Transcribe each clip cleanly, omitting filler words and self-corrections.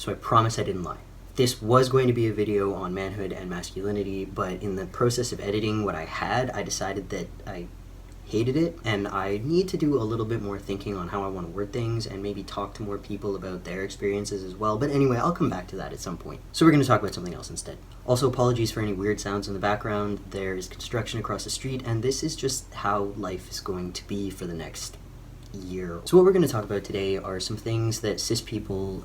so I promise I didn't lie. This was going to be a video on manhood and masculinity, but in the process of editing what I decided that I hated it, and I need to do a little bit more thinking on how I want to word things and maybe talk to more people about their experiences as well. But anyway, I'll come back to that at some point. So we're going to talk about something else instead. Also, apologies for any weird sounds in the background. There is construction across the street, and this is just how life is going to be for the next year. So what we're going to talk about today are some things that cis people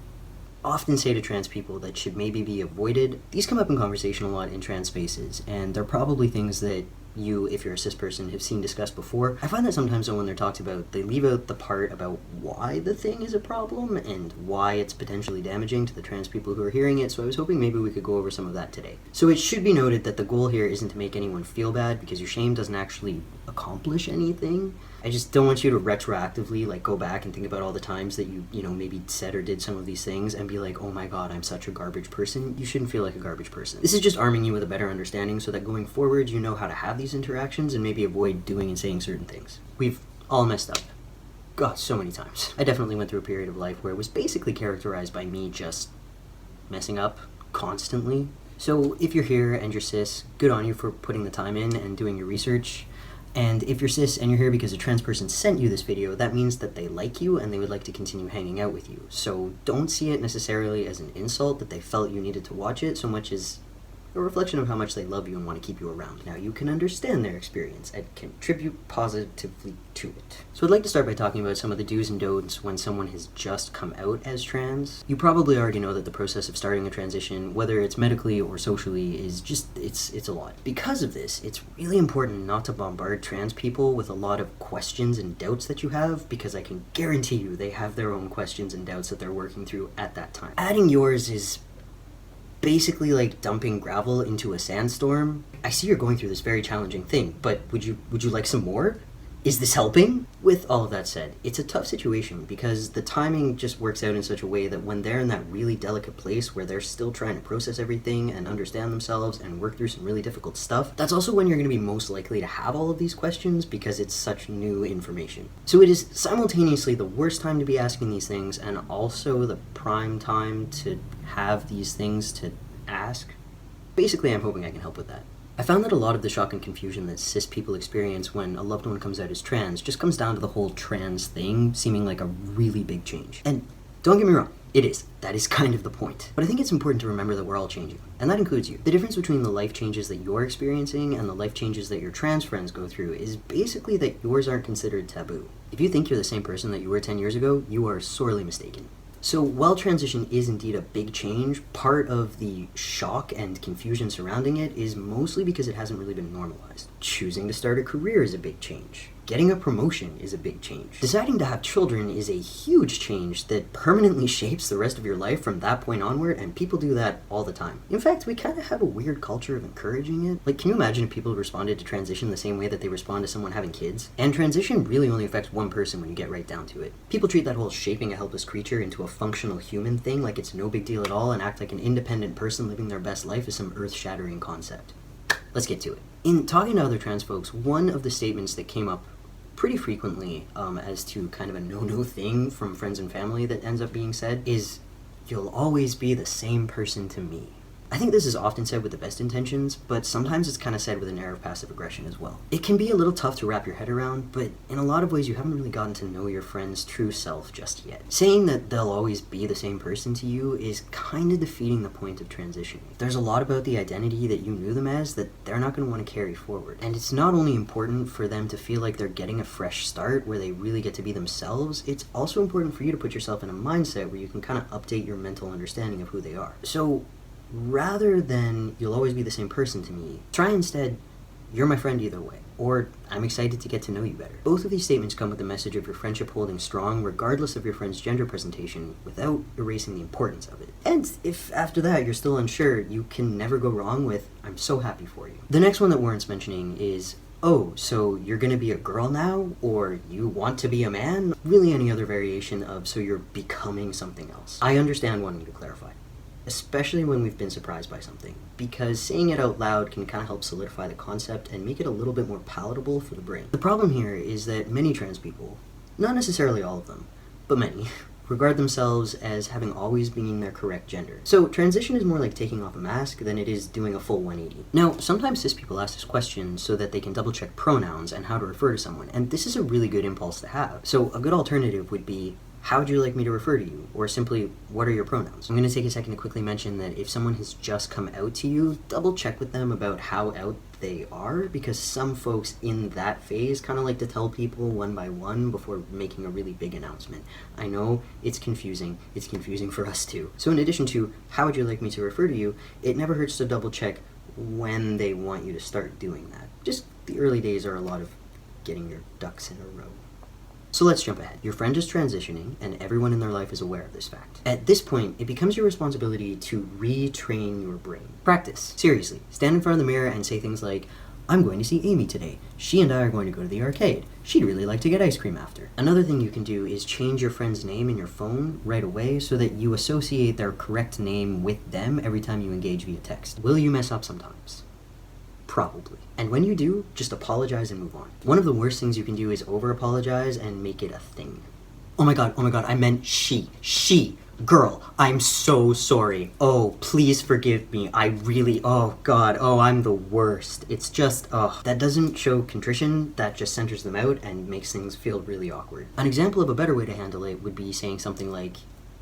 often say to trans people that should maybe be avoided. These come up in conversation a lot in trans spaces, and they're probably things that you, if you're a cis person, have seen discussed before. I find that sometimes when they're talked about, they leave out the part about why the thing is a problem and why it's potentially damaging to the trans people who are hearing it, so I was hoping maybe we could go over some of that today. So it should be noted that the goal here isn't to make anyone feel bad, because your shame doesn't actually accomplish anything. I just don't want you to retroactively go back and think about all the times that you maybe said or did some of these things and be like, oh my god, I'm such a garbage person. You shouldn't feel like a garbage person. This is just arming you with a better understanding so that going forward you know how to have these interactions and maybe avoid doing and saying certain things. We've all messed up. God, so many times. I definitely went through a period of life where it was basically characterized by me just messing up constantly. So if you're here and you're cis, good on you for putting the time in and doing your research. And if you're cis and you're here because a trans person sent you this video, that means that they like you and they would like to continue hanging out with you. So don't see it necessarily as an insult that they felt you needed to watch it, so much as a reflection of how much they love you and want to keep you around. Now, you can understand their experience and contribute positively to it. So I'd like to start by talking about some of the do's and don'ts when someone has just come out as trans. You probably already know that the process of starting a transition, whether it's medically or socially, is just, it's a lot. Because of this, it's really important not to bombard trans people with a lot of questions and doubts that you have, because I can guarantee you they have their own questions and doubts that they're working through at that time. Adding yours is basically like dumping gravel into a sandstorm. I see you're going through this very challenging thing, but would you like some more? Is this helping? With all of that said, it's a tough situation because the timing just works out in such a way that when they're in that really delicate place where they're still trying to process everything and understand themselves and work through some really difficult stuff, that's also when you're going to be most likely to have all of these questions because it's such new information. So it is simultaneously the worst time to be asking these things and also the prime time to have these things to ask. Basically, I'm hoping I can help with that. I found that a lot of the shock and confusion that cis people experience when a loved one comes out as trans just comes down to the whole trans thing seeming like a really big change. And don't get me wrong, it is. That is kind of the point. But I think it's important to remember that we're all changing, and that includes you. The difference between the life changes that you're experiencing and the life changes that your trans friends go through is basically that yours aren't considered taboo. If you think you're the same person that you were 10 years ago, you are sorely mistaken. So while transition is indeed a big change, part of the shock and confusion surrounding it is mostly because it hasn't really been normalized. Choosing to start a career is a big change. Getting a promotion is a big change. Deciding to have children is a huge change that permanently shapes the rest of your life from that point onward, and people do that all the time. In fact, we kind of have a weird culture of encouraging it. Like, can you imagine if people responded to transition the same way that they respond to someone having kids? And transition really only affects one person when you get right down to it. People treat that whole shaping a helpless creature into a functional human thing like it's no big deal at all and act like an independent person living their best life is some earth-shattering concept. Let's get to it. In talking to other trans folks, one of the statements that came up pretty frequently as to kind of a no-no thing from friends and family that ends up being said is, "You'll always be the same person to me." I think this is often said with the best intentions, but sometimes it's kind of said with an air of passive aggression as well. It can be a little tough to wrap your head around, but in a lot of ways you haven't really gotten to know your friend's true self just yet. Saying that they'll always be the same person to you is kind of defeating the point of transitioning. There's a lot about the identity that you knew them as that they're not going to want to carry forward. And it's not only important for them to feel like they're getting a fresh start where they really get to be themselves, it's also important for you to put yourself in a mindset where you can kind of update your mental understanding of who they are. So rather than "you'll always be the same person to me," try instead "you're my friend either way," or "I'm excited to get to know you better." Both of these statements come with the message of your friendship holding strong regardless of your friend's gender presentation without erasing the importance of it. And if after that you're still unsure, you can never go wrong with "I'm so happy for you." The next one that warrants mentioning is, "Oh, so you're gonna be a girl now?" or "You want to be a man?" Really any other variation of "so you're becoming something else." I understand wanting to clarify, especially when we've been surprised by something, because saying it out loud can kind of help solidify the concept and make it a little bit more palatable for the brain. The problem here is that many trans people, not necessarily all of them, but many, regard themselves as having always been their correct gender. So transition is more like taking off a mask than it is doing a full 180. Now, sometimes cis people ask this question so that they can double check pronouns and how to refer to someone, and this is a really good impulse to have. So a good alternative would be, how would you like me to refer to you? Or simply, what are your pronouns? I'm going to take a second to quickly mention that if someone has just come out to you, double check with them about how out they are, because some folks in that phase kind of like to tell people one by one before making a really big announcement. I know it's confusing for us too. So in addition to, how would you like me to refer to you, it never hurts to double check when they want you to start doing that. Just the early days are a lot of getting your ducks in a row. So let's jump ahead. Your friend is transitioning, and everyone in their life is aware of this fact. At this point, it becomes your responsibility to retrain your brain. Practice. Seriously. Stand in front of the mirror and say things like, I'm going to see Amy today. She and I are going to go to the arcade. She'd really like to get ice cream after. Another thing you can do is change your friend's name in your phone right away so that you associate their correct name with them every time you engage via text. Will you mess up sometimes? Probably. And when you do, just apologize and move on. One of the worst things you can do is over-apologize and make it a thing. Oh my god, I meant she. Girl, I'm so sorry. Oh, please forgive me. Oh god, I'm the worst. It's just, that doesn't show contrition, that just centers them out and makes things feel really awkward. An example of a better way to handle it would be saying something like,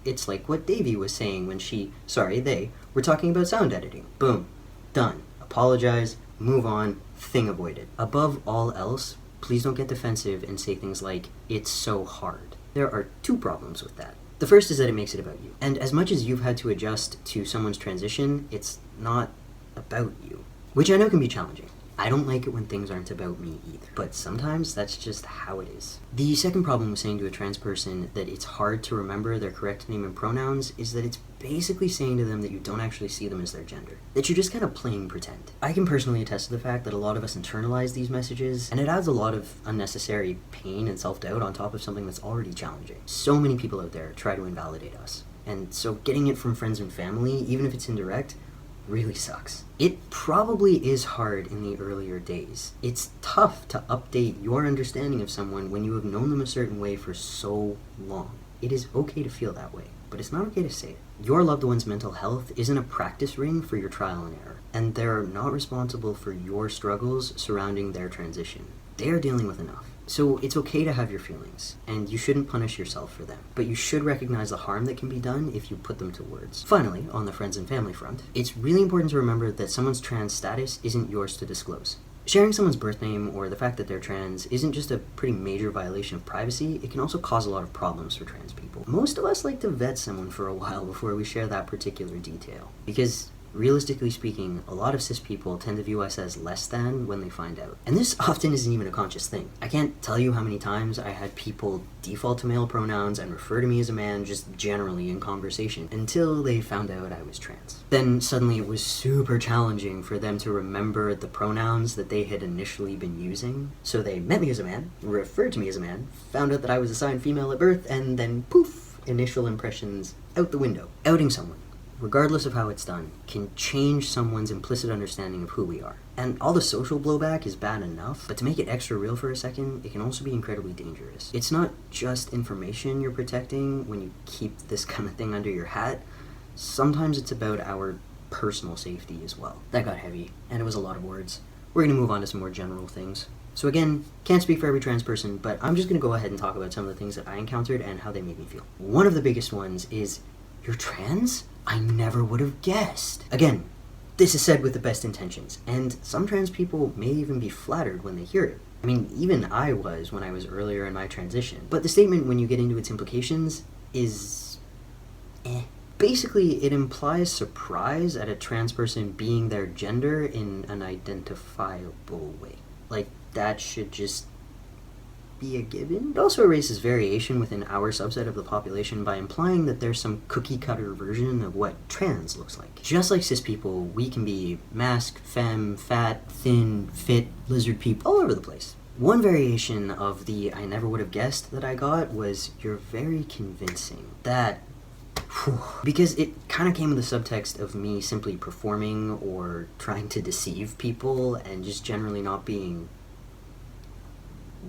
it's like what Davey was saying when they were talking about sound editing. Boom. Done. Apologize. Move on, thing avoided. Above all else, please don't get defensive and say things like, it's so hard. There are two problems with that. The first is that it makes it about you. And as much as you've had to adjust to someone's transition, it's not about you. Which I know can be challenging. I don't like it when things aren't about me either. But sometimes that's just how it is. The second problem with saying to a trans person that it's hard to remember their correct name and pronouns is that it's basically saying to them that you don't actually see them as their gender. That you're just kind of playing pretend. I can personally attest to the fact that a lot of us internalize these messages, and it adds a lot of unnecessary pain and self-doubt on top of something that's already challenging. So many people out there try to invalidate us. And so getting it from friends and family, even if it's indirect, really sucks. It probably is hard in the earlier days. It's tough to update your understanding of someone when you have known them a certain way for so long. It is okay to feel that way, but it's not okay to say it. Your loved one's mental health isn't a practice ring for your trial and error, and they're not responsible for your struggles surrounding their transition. They are dealing with enough. So it's okay to have your feelings, and you shouldn't punish yourself for them. But you should recognize the harm that can be done if you put them to words. Finally, on the friends and family front, it's really important to remember that someone's trans status isn't yours to disclose. Sharing someone's birth name or the fact that they're trans isn't just a pretty major violation of privacy, it can also cause a lot of problems for trans people. Most of us like to vet someone for a while before we share that particular detail. Because realistically speaking, a lot of cis people tend to view us as less than when they find out. And this often isn't even a conscious thing. I can't tell you how many times I had people default to male pronouns and refer to me as a man just generally in conversation until they found out I was trans. Then suddenly it was super challenging for them to remember the pronouns that they had initially been using. So they met me as a man, referred to me as a man, found out that I was assigned female at birth, and then poof, initial impressions out the window. Outing someone, regardless of how it's done, can change someone's implicit understanding of who we are. And all the social blowback is bad enough, but to make it extra real for a second, it can also be incredibly dangerous. It's not just information you're protecting when you keep this kind of thing under your hat. Sometimes it's about our personal safety as well. That got heavy, and it was a lot of words. We're going to move on to some more general things. So again, can't speak for every trans person, but I'm just going to go ahead and talk about some of the things that I encountered and how they made me feel. One of the biggest ones is, you're trans? I never would have guessed. Again, this is said with the best intentions, and some trans people may even be flattered when they hear it. I mean, even I was when I was earlier in my transition. But the statement, when you get into its implications, is Basically, it implies surprise at a trans person being their gender in an identifiable way. Like, that should just be a given. It also erases variation within our subset of the population by implying that there's some cookie-cutter version of what trans looks like. Just like cis people, we can be masc, femme, fat, thin, fit, lizard people, all over the place. One variation of the I never would have guessed that I got was, you're very convincing. That, because it kind of came with the subtext of me simply performing or trying to deceive people and just generally not being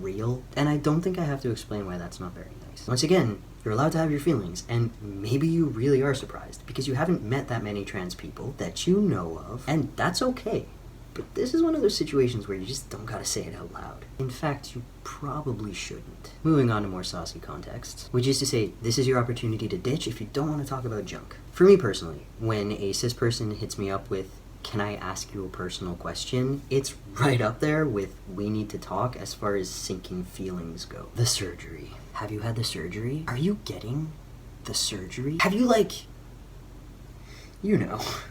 real. And I don't think I have to explain why that's not very nice. Once again, you're allowed to have your feelings, and maybe you really are surprised because you haven't met that many trans people that you know of, and that's okay. But this is one of those situations where you just don't gotta say it out loud. In fact, you probably shouldn't. Moving on to more saucy contexts, which is to say, this is your opportunity to ditch if you don't want to talk about junk. For me personally, when a cis person hits me up with, "Can I ask you a personal question?" it's right up there with "we need to talk" as far as sinking feelings go. The surgery. Have you had the surgery? Are you getting the surgery? Have you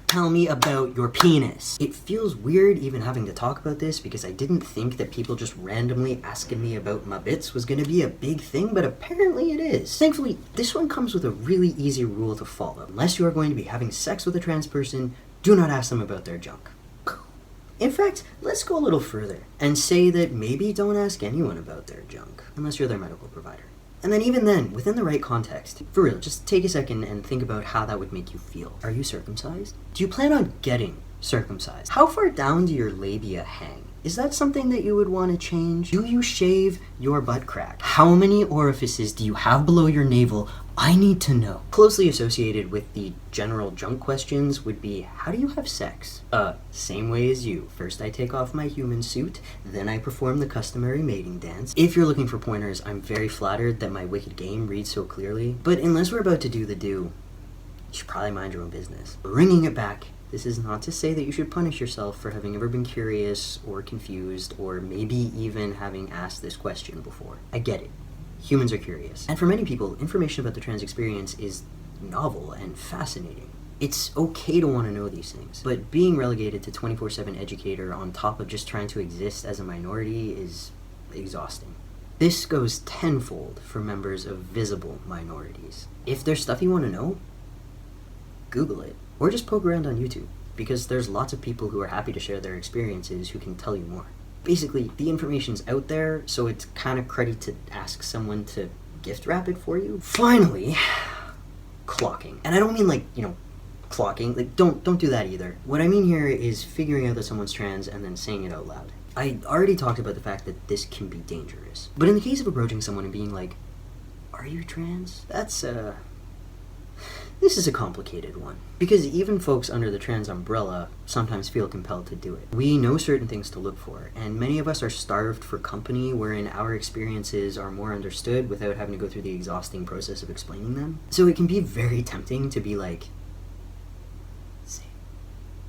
tell me about your penis. It feels weird even having to talk about this because I didn't think that people just randomly asking me about my bits was gonna be a big thing, but apparently it is. Thankfully, this one comes with a really easy rule to follow. Unless you are going to be having sex with a trans person, do not ask them about their junk. In fact, let's go a little further and say that maybe don't ask anyone about their junk, unless you're their medical provider. And then even then, within the right context, for real, just take a second and think about how that would make you feel. Are you circumcised? Do you plan on getting circumcised? How far down do your labia hang? Is that something that you would want to change? Do you shave your butt crack? How many orifices do you have below your navel? I need to know. Closely associated with the general junk questions would be, how do you have sex? Same way as you. First I take off my human suit, then I perform the customary mating dance. If you're looking for pointers, I'm very flattered that my wicked game reads so clearly. But unless we're about to do the do, you should probably mind your own business. Bringing it back, this is not to say that you should punish yourself for having ever been curious or confused or maybe even having asked this question before. I get it. Humans are curious. And for many people, information about the trans experience is novel and fascinating. It's okay to want to know these things, but being relegated to 24/7 educator on top of just trying to exist as a minority is exhausting. This goes tenfold for members of visible minorities. If there's stuff you want to know, Google it. Or just poke around on YouTube, because there's lots of people who are happy to share their experiences who can tell you more. Basically, the information's out there, so it's kind of cruddy to ask someone to gift wrap it for you. Finally, clocking. And I don't mean clocking. Don't do that either. What I mean here is figuring out that someone's trans and then saying it out loud. I already talked about the fact that this can be dangerous. But in the case of approaching someone and being like, "Are you trans?" This is a complicated one, because even folks under the trans umbrella sometimes feel compelled to do it. We know certain things to look for, and many of us are starved for company wherein our experiences are more understood without having to go through the exhausting process of explaining them. So it can be very tempting to be like, "Say."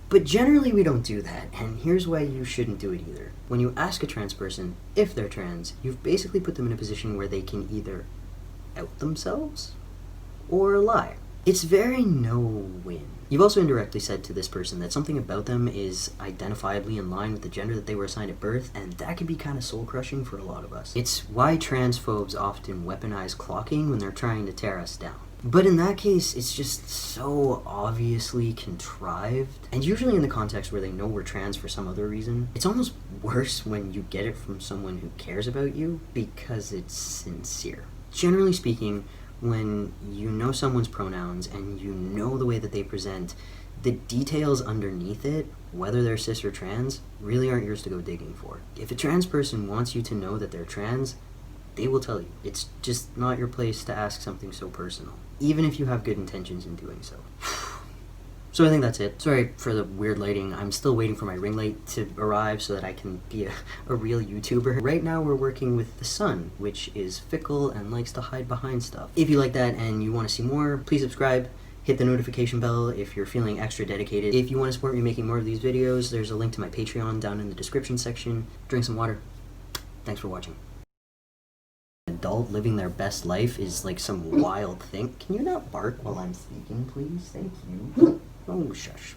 But generally we don't do that, and here's why you shouldn't do it either. When you ask a trans person if they're trans, you've basically put them in a position where they can either out themselves or lie. It's very no-win. You've also indirectly said to this person that something about them is identifiably in line with the gender that they were assigned at birth, and that can be kind of soul-crushing for a lot of us. It's why transphobes often weaponize clocking when they're trying to tear us down. But in that case, it's just so obviously contrived, and usually in the context where they know we're trans for some other reason. It's almost worse when you get it from someone who cares about you because it's sincere. Generally speaking, when you know someone's pronouns and you know the way that they present, the details underneath it, whether they're cis or trans, really aren't yours to go digging for. If a trans person wants you to know that they're trans, they will tell you. It's just not your place to ask something so personal, even if you have good intentions in doing so. So I think that's it. Sorry for the weird lighting. I'm still waiting for my ring light to arrive so that I can be a real YouTuber. Right now we're working with the sun, which is fickle and likes to hide behind stuff. If you like that and you want to see more, please subscribe. Hit the notification bell if you're feeling extra dedicated. If you want to support me making more of these videos, there's a link to my Patreon down in the description section. Drink some water. Thanks for watching. Adult living their best life is like some wild thing. Can you not bark while I'm speaking, please? Thank you. Oh, shush.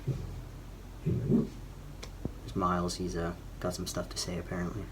There's Miles, he's got some stuff to say apparently.